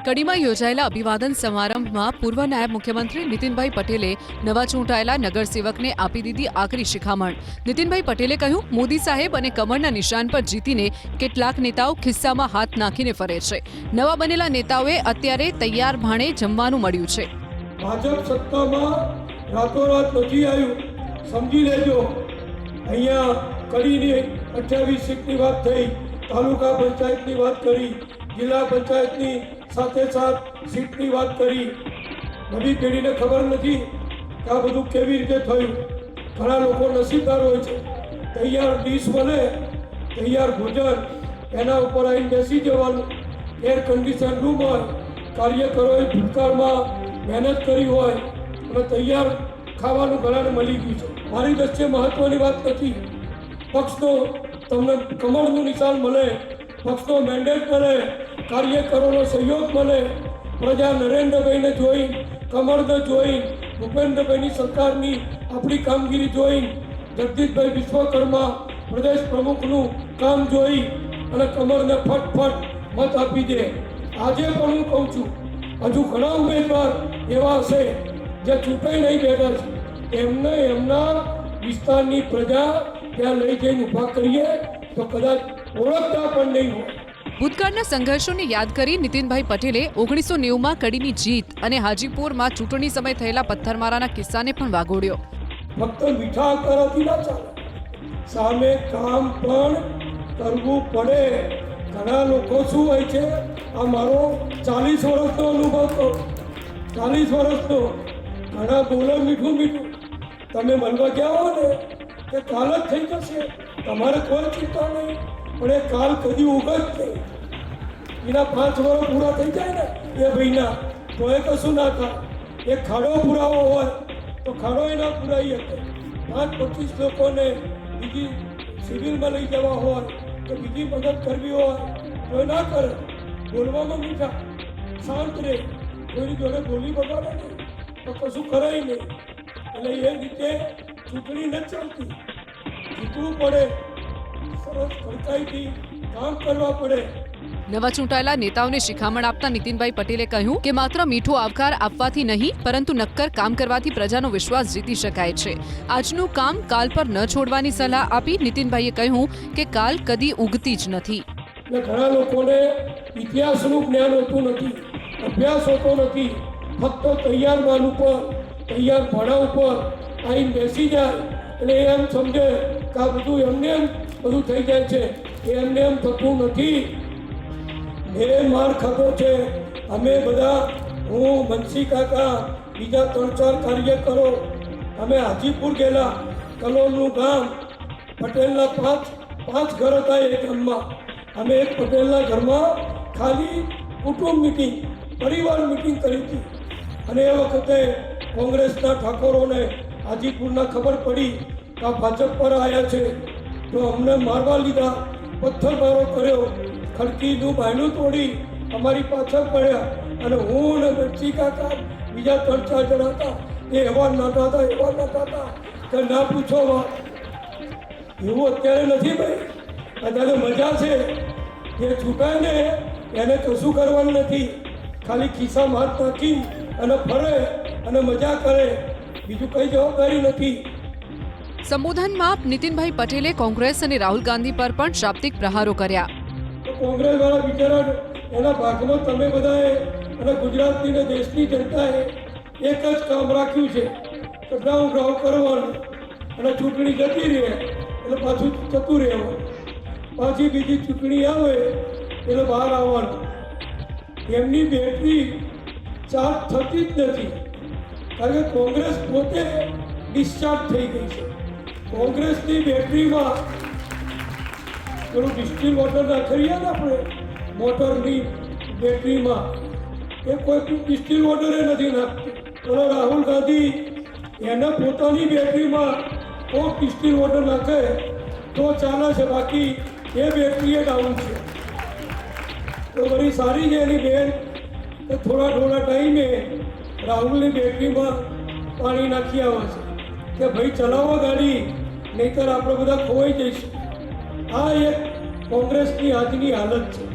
કડીમાં યોજાયેલા અભિવાદન સમારંભમાં પૂર્વ નાયબ મુખ્યમંત્રી નીતિનભાઈ પટેલે નવા ચૂંટાયેલા નગરસેવકને આપી દીધી આકરી શિખામણ। નીતિનભાઈ પટેલે કહ્યું, મોદી સાહેબ અને કમળના નિશાન પર જીતીને કેટલાક નેતાઓ ખિસ્સામાં હાથ નાખીને ફરે છે। નવા બનેલા નેતાઓએ અત્યારે તૈયાર ભાણે જમવાનું મળ્યું છે। ભાજપ સત્તામાં રાતોરાત નથી આવ્યું, સમજી લેજો। અહીંયા કડીની 28 સીટની વાત થઈ, તાલુકા પંચાયતની વાત કરી, જિલ્લા પંચાયતની સાથે સીટની વાત કરી। નવી પેઢીને ખબર નથી કે આ બધું કેવી રીતે થયું। ઘણા લોકો નસીબદાર હોય છે, તૈયાર ડીશ મળે, તૈયાર ભોજન, એના ઉપર આવીને બેસી જવાનું। એર કન્ડિશન રૂમ હોય, કાર્યકરોએ ભૂતકાળમાં મહેનત કરી હોય અને તૈયાર ખાવાનું ઘણાને મળી ગયું છે। મારી દ્રષ્ટિએ મહત્વની વાત નથી, પક્ષનો તમને કમળનું નિશાન મળે, પક્ષનો મેન્ડેટ મળે, કાર્યકરોનો સહયોગ મળે, પ્રજા નરેન્દ્રભાઈને જોઈ, કમળને જોઈ, ભૂપેન્દ્રભાઈની સરકારની આપણી કામગીરી જોઈ, જગદીશભાઈ વિશ્વકર્મા પ્રદેશ પ્રમુખનું કામ જોઈ અને કમળને ફટફટ મત આપી દે। આજે પણ હું કહું છું, હજુ ઘણા ઉમેદવાર એવા હશે જે ચૂંટાઈ નહીં બેઠા છે, એમને એમના વિસ્તારની પ્રજા ત્યાં લઈ જઈને ઊભા કરીએ તો કદાચ ઓળખતા પણ નહીં હોય। ભૂતકાળના સંઘર્ષોને યાદ કરી નીતિનભાઈ પટેલે 1990માં કડીની જીત અને હાજીપુરમાં ચૂંટણી સમય થયેલા પથ્થરમારાના કિસ્સાને પણ વાગોળ્યો। ફક્ત મીઠા કરાથી ના ચાલે, સામે કામ પણ કરવું પડે। ઘણા લોકો શું હોય છે, આ મારો 40 વર્ષનો અનુભવ કહો, 40 વર્ષનો, ઘણા બોલે મીઠું મીઠું, તમે મળવા ગયા હો ને કે કાલ જ થઈ જશે, તમારે કોઈ ચિંતા નહીં, પણ એ કાલ કદી ઉગત નહીં। એના 5 વર્ષ પૂરા થઈ જાય ને એ ભાઈના, તો એ કશું ના થાય। એ ખાડો પુરાવો હોય તો ખાડો ના પુરાઈ શકે। 5-25 લોકોને બીજી સિવિલમાં લઈ જવા હોય તો બીજી મદદ કરવી હોય તો એ ના કરે। બોલવામાં મીઠા, શાંત રહે, કોઈની જોડે બોલી બગાડે નહીં તો કશું કરાય નહીં। એટલે એ રીતે ચૂંટણી નથી ચાલતી, જીતવું પડે, સરસ ખડકાઈથી કામ કરવા પડે। નવા ચૂંટાયેલા નેતાઓને શિખામણ આપતા નીતિનભાઈ પટેલે કહ્યું કે માત્ર મીઠો આવકાર આપવાથી નહીં, પરંતુ નક્કર કામ કરવાથી પ્રજાનો વિશ્વાસ જીતી શકાય છે। આજનું કામ કાલ પર ન છોડવાની સલાહ આપી નીતિનભાઈએ કહ્યું કે કાલ કદી ઉગતી જ નથી। ઘણા લોકોને ઇતિહાસનું જ્ઞાન હોતું નથી, અભ્યાસ હોતો નથી, ફક્ત તૈયાર માલ ઉપર, તૈયાર ભાડા ઉપર આવીને બેસી જાય એટલે એમ સમજે કે આ બધું એમને એમ બધું થઈ જાય છે। એમને એમ થતું નથી। મેં માર ખાધો છે, અમે બધા, હું, બંસી કાકા, બીજા 3-4 કાર્યકરો, અમે હાજીપુર ગયેલા, કલોલનું ગામ, પટેલના 5 ઘર હતા એ ગામમાં। અમે એક પટેલના ઘરમાં ખાલી કુટુંબ મિટિંગ, પરિવાર મિટિંગ કરી હતી અને એ વખતે કોંગ્રેસના ઠાકોરોને હાજીપુરના ખબર પડી કે આ ભાજપ પર આવ્યા છે તો અમને મારવા લીધા, પથ્થરમારો કર્યો, ખડકીનું બાયણું તોડી અમારી પાછળ પડ્યા અને હું અને બંસી કાકા બીજા 3-4 જણા હતા, એ એવા નાટા હતા કે ના પૂછો વાત। એવું અત્યારે નથી ભાઈ, અત્યારે મજા છે। જે છૂટાય ને એને કશું કરવાનું નથી, ખાલી ખિસ્સામાં હાથ નાખી અને ફરે અને મજા કરે, બીજું કઈ જવાબદારી નથી। સંબોધનમાં નીતિનભાઈ પટેલે કોંગ્રેસ અને રાહુલ ગાંધી પર પણ શાબ્દિક પ્રહારો કર્યા। તો કોંગ્રેસ વાળા બિચારા એના ભાગમાં તમે બધાએ અને ગુજરાતની ને દેશની જનતાએ એક જ કામ રાખ્યું છે કે ડ્રાઉ કરવાનું અને ચૂંટણી જતી રહે એટલે પાછું જતું રહેવાનું, પાછી બીજી ચૂંટણી આવે એટલે બહાર આવવાનું। એમની બેટરી ચાર્જ થતી જ નથી, કારણ કે કોંગ્રેસ પોતે ડિસ્ચાર્જ થઈ ગઈ છે। કોંગ્રેસની બેટરીમાં પેલું ડિસ્ટિલ વોટર નાખીએ ને આપણે મોટરની બેટરીમાં, એ કોઈ ડિસ્ટિલ વોટરે નથી નાખતું। પેલો રાહુલ ગાંધી એને પોતાની બેટરીમાં કોઈ ડિસ્ટિલ વોટર નાખે તો ચાલે છે, બાકી એ બેટરી એ ડાઉન છે। તો બધી સારી છે એની બેન કે થોડા ટાઈમે રાહુલની બેટરીમાં પાણી નાખી આવે છે કે ભાઈ ચલાવો ગાડી, નહીંતર આપણે બધા ખોવાઈ જઈશું। આ એક કોંગ્રેસની આજની હાલત છે।